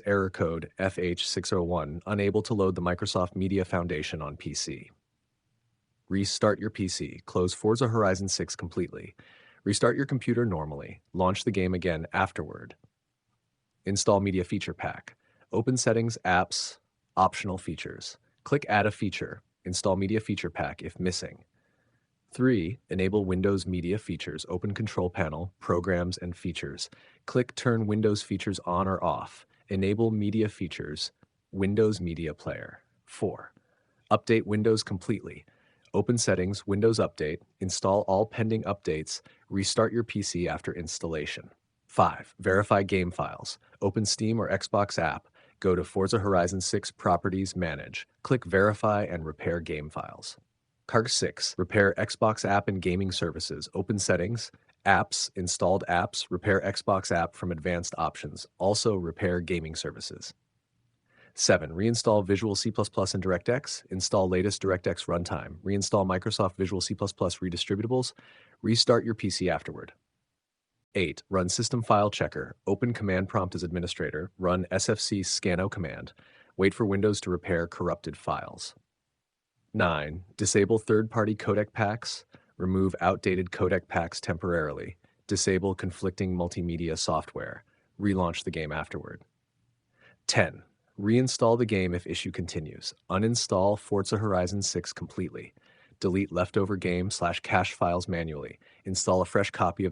Error Code FH601 unable to load the Microsoft Media Foundation on PC. Restart your PC. Close Forza Horizon 6 completely. Restart your computer normally. Launch the game again afterward. Install Media Feature Pack. Open Settings, Apps, Optional Features. Click Add a Feature. Install Media Feature Pack if missing. 3. Enable Windows Media Features. Open Control Panel, Programs and Features. Click Turn Windows Features on or off. Enable Media Features, Windows Media Player. 4. Update Windows completely. Open Settings, Windows Update, install all pending updates, restart your PC after installation. 5. Verify game files. Open Steam or Xbox app. Go to Forza Horizon 6 Properties Manage. Click Verify and repair game files. 6. Repair Xbox app and gaming services. Open Settings, Apps, Installed apps, repair Xbox app from advanced options. Also repair gaming services. 7. Reinstall Visual C++ and DirectX. Install latest DirectX runtime. Reinstall Microsoft Visual C++ redistributables. Restart your PC afterward. 8. Run System File Checker. Open Command Prompt as administrator. Run sfc scanno command. Wait for Windows to repair corrupted files. 9. Disable third-party codec packs. Remove outdated codec packs temporarily. Disable conflicting multimedia software. Relaunch the game afterward. 10. Reinstall the game if issue continues. Uninstall Forza Horizon 6 completely. Delete leftover game/cache files manually. Install a fresh copy of